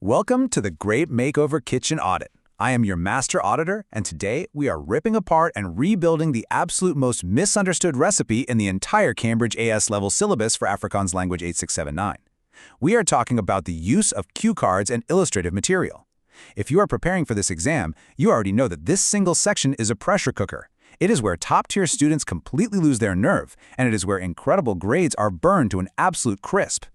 Welcome to the Great Makeover Kitchen Audit. I am your master auditor, and today we are ripping apart and rebuilding the absolute most misunderstood recipe in the entire Cambridge AS level syllabus for Afrikaans Language 8679. We are talking about the use of cue cards and illustrative material. If you are preparing for this exam, you already know that this single section is a pressure cooker. It is where top-tier students completely lose their nerve, and it is where incredible grades are burned to an absolute crisp.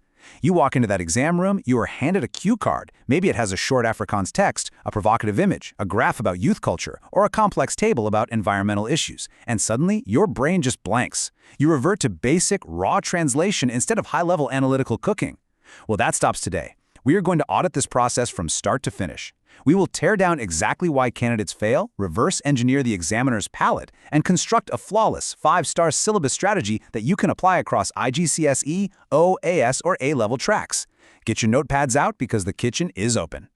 You walk into that exam room, you are handed a cue card. Maybe it has a short Afrikaans text, a provocative image, a graph about youth culture, or a complex table about environmental issues. And suddenly, your brain just blanks. You revert to basic, raw translation instead of high-level analytical cooking. Well, that stops today. We are going to audit this process from start to finish. We will tear down exactly why candidates fail, reverse engineer the examiner's palette, and construct a flawless 5-star syllabus strategy that you can apply across IGCSE, O, AS, or A-level tracks. Get your notepads out because the kitchen is open.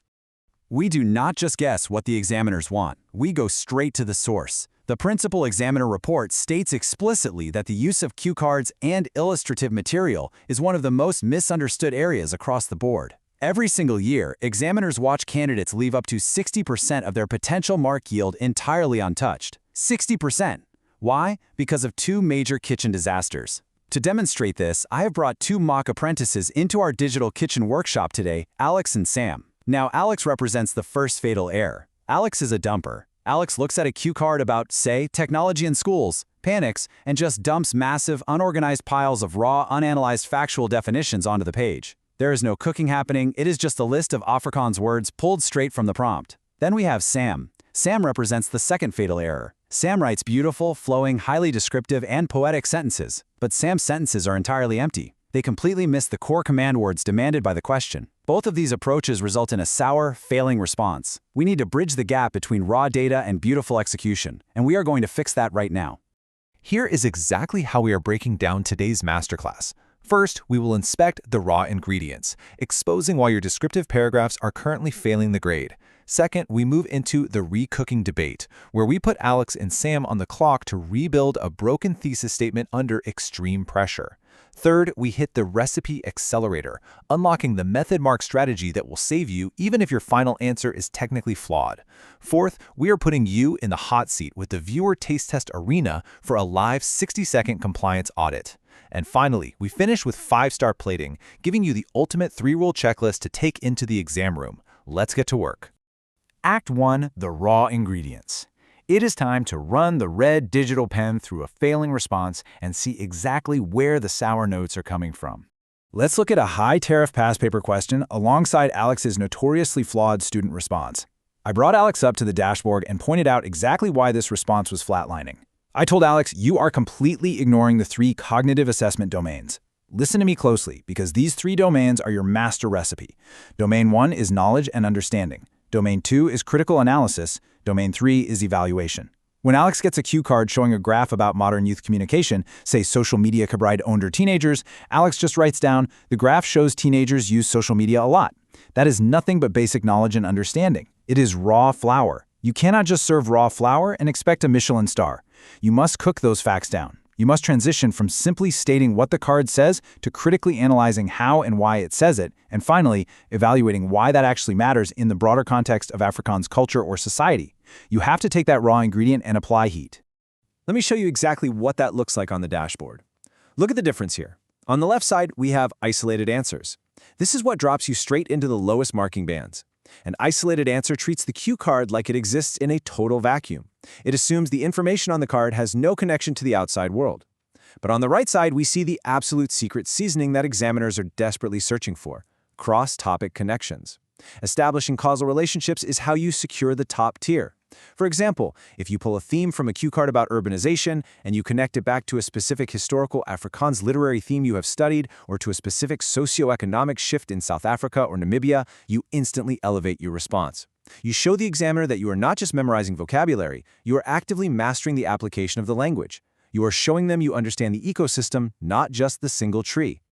We do not just guess what the examiners want. We go straight to the source. The Principal Examiner Report states explicitly that the use of cue cards and illustrative material is one of the most misunderstood areas across the board. Every single year, examiners watch candidates leave up to 60% of their potential mark yield entirely untouched. 60%. Why? Because of two major kitchen disasters. To demonstrate this, I have brought two mock apprentices into our digital kitchen workshop today, Alex and Sam. Now, Alex represents the first fatal error. Alex is a dumper. Alex looks at a cue card about, say, technology in schools, panics, and just dumps massive, unorganized piles of raw, unanalyzed factual definitions onto the page. There is no cooking happening, it is just a list of Afrikaans words pulled straight from the prompt. Then we have Sam. Sam represents the second fatal error. Sam writes beautiful, flowing, highly descriptive, and poetic sentences. But Sam's sentences are entirely empty. They completely miss the core command words demanded by the question. Both of these approaches result in a sour, failing response. We need to bridge the gap between raw data and beautiful execution, and we are going to fix that right now. Here is exactly how we are breaking down today's masterclass. First, we will inspect the raw ingredients, exposing why your descriptive paragraphs are currently failing the grade. Second, we move into the recooking debate, where we put Alex and Sam on the clock to rebuild a broken thesis statement under extreme pressure. Third, we hit the recipe accelerator, unlocking the method mark strategy that will save you even if your final answer is technically flawed. Fourth, we are putting you in the hot seat with the viewer taste test arena for a live 60-second compliance audit. And finally, we finish with 5-star plating, giving you the ultimate 3-rule checklist to take into the exam room. Let's get to work. Act 1. The raw ingredients. It is time to run the red digital pen through a failing response and see exactly where the sour notes are coming from. Let's look at a high-tariff past paper question alongside Alex's notoriously flawed student response. I brought Alex up to the dashboard and pointed out exactly why this response was flatlining. I told Alex, you are completely ignoring the 3 cognitive assessment domains. Listen to me closely, because these 3 domains are your master recipe. Domain 1 is knowledge and understanding. Domain 2 is critical analysis. Domain 3 is evaluation. When Alex gets a cue card showing a graph about modern youth communication, say social media cobride under teenagers, Alex just writes down, the graph shows teenagers use social media a lot. That is nothing but basic knowledge and understanding. It is raw flour. You cannot just serve raw flour and expect a Michelin star. You must cook those facts down. You must transition from simply stating what the card says to critically analyzing how and why it says it, and finally, evaluating why that actually matters in the broader context of Afrikaans culture or society. You have to take that raw ingredient and apply heat. Let me show you exactly what that looks like on the dashboard. Look at the difference here. On the left side, we have isolated answers. This is what drops you straight into the lowest marking bands. An isolated answer treats the cue card like it exists in a total vacuum. It assumes the information on the card has no connection to the outside world. But on the right side, we see the absolute secret seasoning that examiners are desperately searching for: cross-topic connections. Establishing causal relationships is how you secure the top tier. For example, if you pull a theme from a cue card about urbanization and you connect it back to a specific historical Afrikaans literary theme you have studied or to a specific socioeconomic shift in South Africa or Namibia, you instantly elevate your response. You show the examiner that you are not just memorizing vocabulary, you are actively mastering the application of the language. You are showing them you understand the ecosystem, not just the single tree.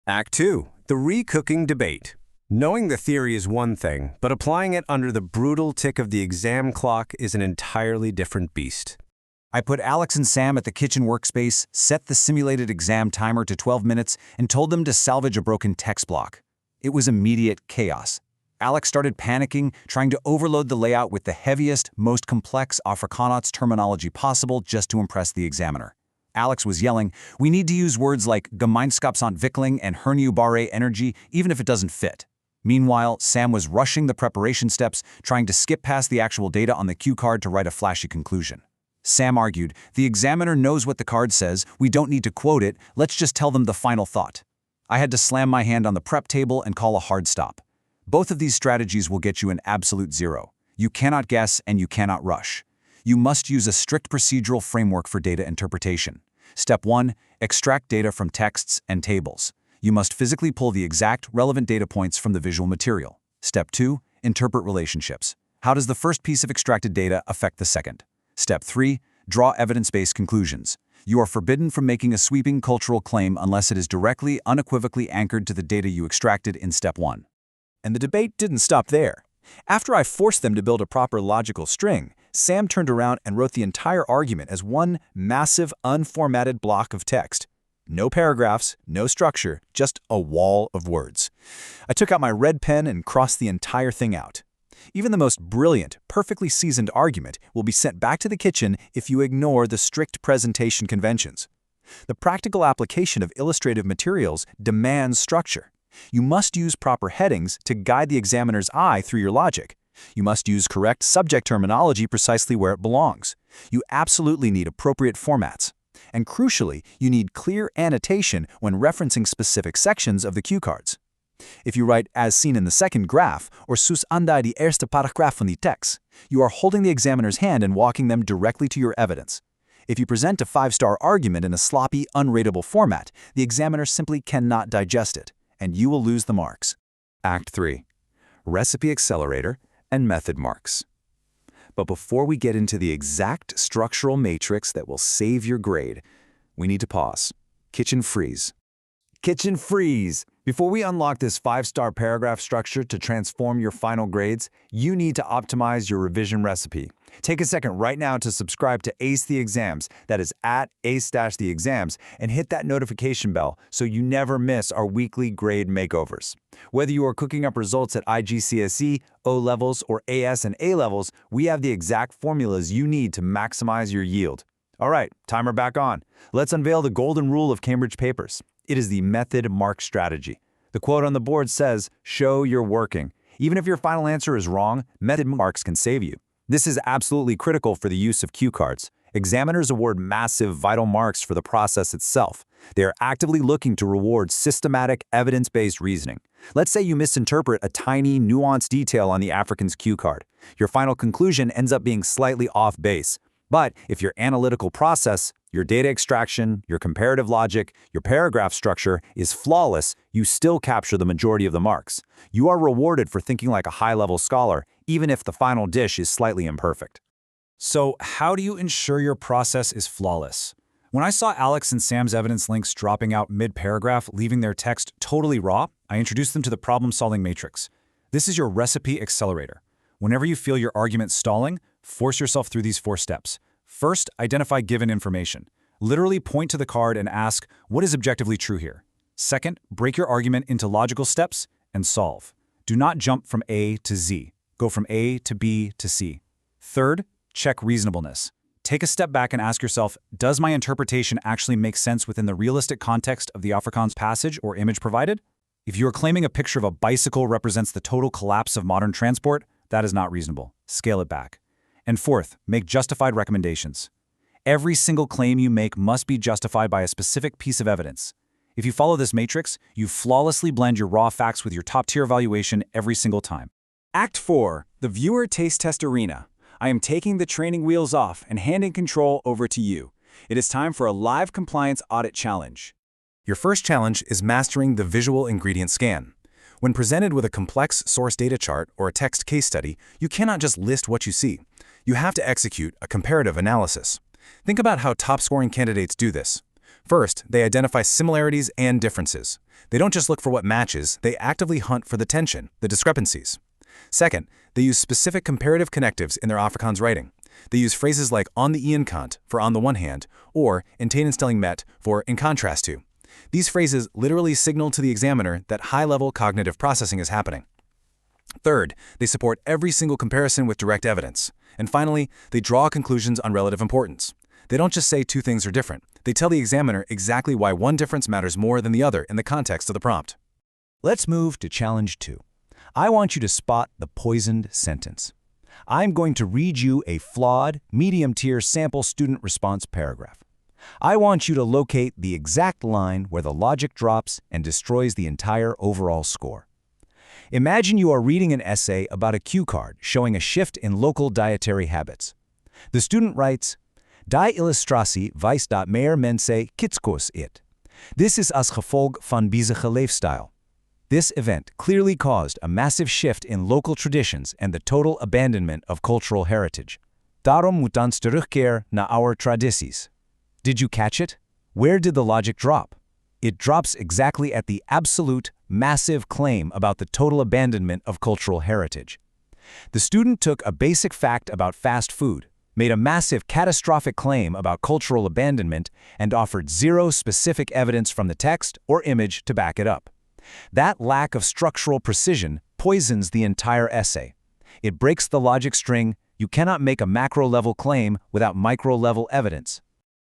Act 2. The recooking debate. Knowing the theory is one thing, but applying it under the brutal tick of the exam clock is an entirely different beast. I put Alex and Sam at the kitchen workspace, set the simulated exam timer to 12 minutes, and told them to salvage a broken text block. It was immediate chaos. Alex started panicking, trying to overload the layout with the heaviest, most complex Afrikaans terminology possible just to impress the examiner. Alex was yelling, "We need to use words like gemeenschapsontwikkeling and hernieuwbare energy, even if it doesn't fit." Meanwhile, Sam was rushing the preparation steps, trying to skip past the actual data on the cue card to write a flashy conclusion. Sam argued, "The examiner knows what the card says, we don't need to quote it, let's just tell them the final thought." I had to slam my hand on the prep table and call a hard stop. Both of these strategies will get you an absolute 0. You cannot guess and you cannot rush. You must use a strict procedural framework for data interpretation. Step 1. Extract data from texts and tables. You must physically pull the exact, relevant data points from the visual material. Step 2. Interpret relationships. How does the first piece of extracted data affect the second? Step 3. Draw evidence-based conclusions. You are forbidden from making a sweeping cultural claim unless it is directly, unequivocally anchored to the data you extracted in Step 1. And the debate didn't stop there. After I forced them to build a proper logical string, Sam turned around and wrote the entire argument as one massive, unformatted block of text. No paragraphs, no structure, just a wall of words. I took out my red pen and crossed the entire thing out. Even the most brilliant, perfectly seasoned argument will be sent back to the kitchen if you ignore the strict presentation conventions. The practical application of illustrative materials demands structure. You must use proper headings to guide the examiner's eye through your logic. You must use correct subject terminology precisely where it belongs. You absolutely need appropriate formats. And crucially, you need clear annotation when referencing specific sections of the cue cards. If you write "as seen in the second graph" or "sus anda die eerste paragraaf van die tekst," you are holding the examiner's hand and walking them directly to your evidence. If you present a 5-star argument in a sloppy, unreadable format, the examiner simply cannot digest it, and you will lose the marks. Act 3. Recipe Accelerator and Method Marks. But before we get into the exact structural matrix that will save your grade, we need to pause. Kitchen freeze. Kitchen freeze! Before we unlock this 5-star paragraph structure to transform your final grades, you need to optimize your revision recipe. Take a second right now to subscribe to Ace the Exams, that is at Ace-the Exams, and hit that notification bell so you never miss our weekly grade makeovers. Whether you are cooking up results at IGCSE, O-levels, or AS and A-levels, we have the exact formulas you need to maximize your yield. All right, timer back on. Let's unveil the golden rule of Cambridge papers. It is the method mark strategy. The quote on the board says, "Show you're working." Even if your final answer is wrong, method marks can save you. This is absolutely critical for the use of cue cards. Examiners award massive, vital marks for the process itself. They are actively looking to reward systematic, evidence-based reasoning. Let's say you misinterpret a tiny, nuanced detail on the Afrikaans cue card. Your final conclusion ends up being slightly off base. But if your analytical process, your data extraction, your comparative logic, your paragraph structure is flawless, you still capture the majority of the marks. You are rewarded for thinking like a high-level scholar, even if the final dish is slightly imperfect. So, how do you ensure your process is flawless? When I saw Alex and Sam's evidence links dropping out mid-paragraph, leaving their text totally raw, I introduced them to the problem-solving matrix. This is your recipe accelerator. Whenever you feel your argument stalling, force yourself through these 4 steps. First, identify given information. Literally point to the card and ask, what is objectively true here? Second, break your argument into logical steps and solve. Do not jump from A to Z. Go from A to B to C. Third, check reasonableness. Take a step back and ask yourself, does my interpretation actually make sense within the realistic context of the Afrikaans passage or image provided? If you are claiming a picture of a bicycle represents the total collapse of modern transport, that is not reasonable. Scale it back. And fourth, make justified recommendations. Every single claim you make must be justified by a specific piece of evidence. If you follow this matrix, you flawlessly blend your raw facts with your top-tier evaluation every single time. Act 4. The Viewer Taste Test Arena. I am taking the training wheels off and handing control over to you. It is time for a live compliance audit challenge. Your first challenge is mastering the visual ingredient scan. When presented with a complex source data chart or a text case study, you cannot just list what you see. You have to execute a comparative analysis. Think about how top-scoring candidates do this. First, they identify similarities and differences. They don't just look for what matches, they actively hunt for the tension, the discrepancies. Second, they use specific comparative connectives in their Afrikaans writing. They use phrases like "on the ene kant" for "on the one hand," or "in tegenstelling met" for "in contrast to." These phrases literally signal to the examiner that high-level cognitive processing is happening. Third, they support every single comparison with direct evidence. And finally, they draw conclusions on relative importance. They don't just say two things are different. They tell the examiner exactly why one difference matters more than the other in the context of the prompt. Let's move to Challenge 2. I want you to spot the poisoned sentence. I'm going to read you a flawed, medium-tier sample student response paragraph. I want you to locate the exact line where the logic drops and destroys the entire overall score. Imagine you are reading an essay about a cue card showing a shift in local dietary habits. The student writes, Die illustratie wijst dat meer mensen kitskoos eet. This is as gevolg van bezige leefstyle. This event clearly caused a massive shift in local traditions and the total abandonment of cultural heritage. Daarom moet ons terugkeer naar our tradities. Did you catch it? Where did the logic drop? It drops exactly at the absolute, massive claim about the total abandonment of cultural heritage. The student took a basic fact about fast food, made a massive catastrophic claim about cultural abandonment, and offered zero specific evidence from the text or image to back it up. That lack of structural precision poisons the entire essay. It breaks the logic string. You cannot make a macro-level claim without micro-level evidence.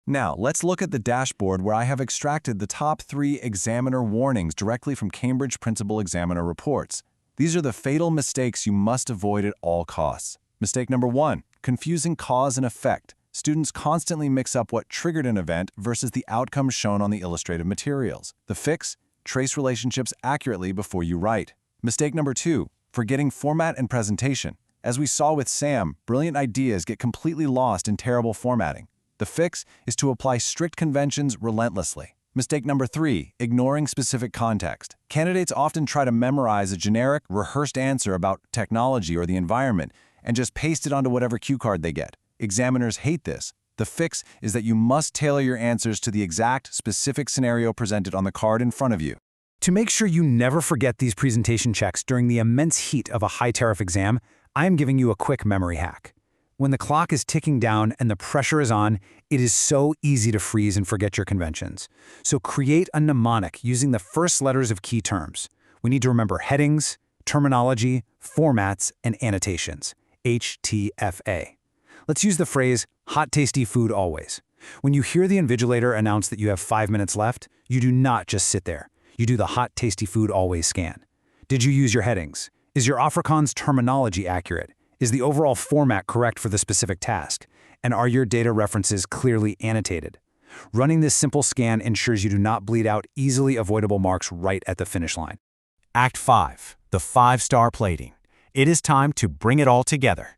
Now, let's look at the dashboard where I have extracted the top 3 examiner warnings directly from Cambridge Principal Examiner reports. These are the fatal mistakes you must avoid at all costs. Mistake number 1, confusing cause and effect. Students constantly mix up what triggered an event versus the outcome shown on the illustrative materials. The fix? Trace relationships accurately before you write. Mistake number 2, forgetting format and presentation. As we saw with Sam, brilliant ideas get completely lost in terrible formatting. The fix is to apply strict conventions relentlessly. Mistake number 3, ignoring specific context. Candidates often try to memorize a generic, rehearsed answer about technology or the environment and just paste it onto whatever cue card they get. Examiners hate this. The fix is that you must tailor your answers to the exact, specific scenario presented on the card in front of you. To make sure you never forget these presentation checks during the immense heat of a high-tariff exam, I am giving you a quick memory hack. When the clock is ticking down and the pressure is on, it is so easy to freeze and forget your conventions. So create a mnemonic using the first letters of key terms. We need to remember headings, terminology, formats, and annotations. HTFA. Let's use the phrase, hot tasty food always. When you hear the invigilator announce that you have 5 minutes left, you do not just sit there. You do the hot tasty food always scan. Did you use your headings? Is your Afrikaans terminology accurate? Is the overall format correct for the specific task? And are your data references clearly annotated? Running this simple scan ensures you do not bleed out easily avoidable marks right at the finish line. Act 5, the 5-star plating. It is time to bring it all together.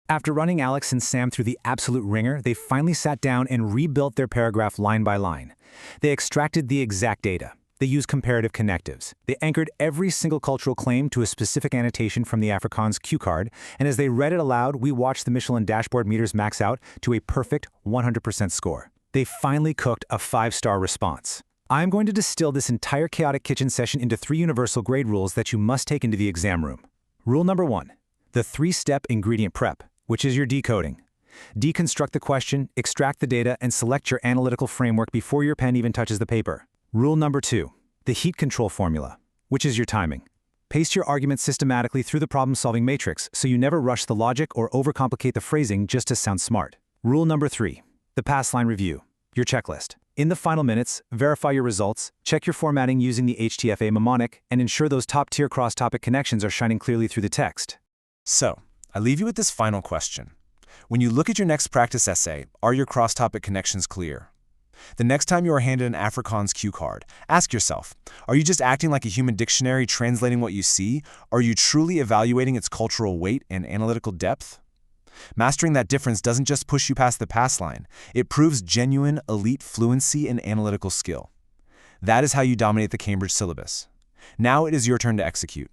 After running Alex and Sam through the absolute ringer, they finally sat down and rebuilt their paragraph line by line. They extracted the exact data. They used comparative connectives. They anchored every single cultural claim to a specific annotation from the Afrikaans cue card, and as they read it aloud, we watched the Michelin dashboard meters max out to a perfect 100% score. They finally cooked a 5-star response. I'm going to distill this entire chaotic kitchen session into 3 universal grade rules that you must take into the exam room. Rule number 1, the 3-step ingredient prep, which is your decoding. Deconstruct the question, extract the data, and select your analytical framework before your pen even touches the paper. Rule number 2, the heat control formula, which is your timing. Paste your arguments systematically through the problem-solving matrix so you never rush the logic or overcomplicate the phrasing just to sound smart. Rule number 3, the pass line review, your checklist. In the final minutes, verify your results, check your formatting using the HTFA mnemonic, and ensure those top-tier cross-topic connections are shining clearly through the text. So, I leave you with this final question. When you look at your next practice essay, are your cross-topic connections clear? The next time you are handed an Afrikaans cue card, ask yourself, are you just acting like a human dictionary translating what you see? Are you truly evaluating its cultural weight and analytical depth? Mastering that difference doesn't just push you past the pass line, it proves genuine, elite fluency and analytical skill. That is how you dominate the Cambridge syllabus. Now it is your turn to execute.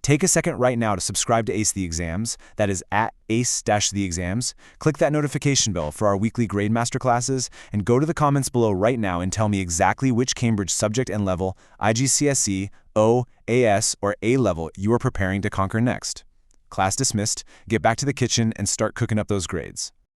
Take a second right now to subscribe to Ace the Exams, that is at Ace-the Exams. Click that notification bell for our weekly grade masterclasses, and go to the comments below right now and tell me exactly which Cambridge subject and level, IGCSE, O, AS, or A level you are preparing to conquer next. Class dismissed, get back to the kitchen and start cooking up those grades.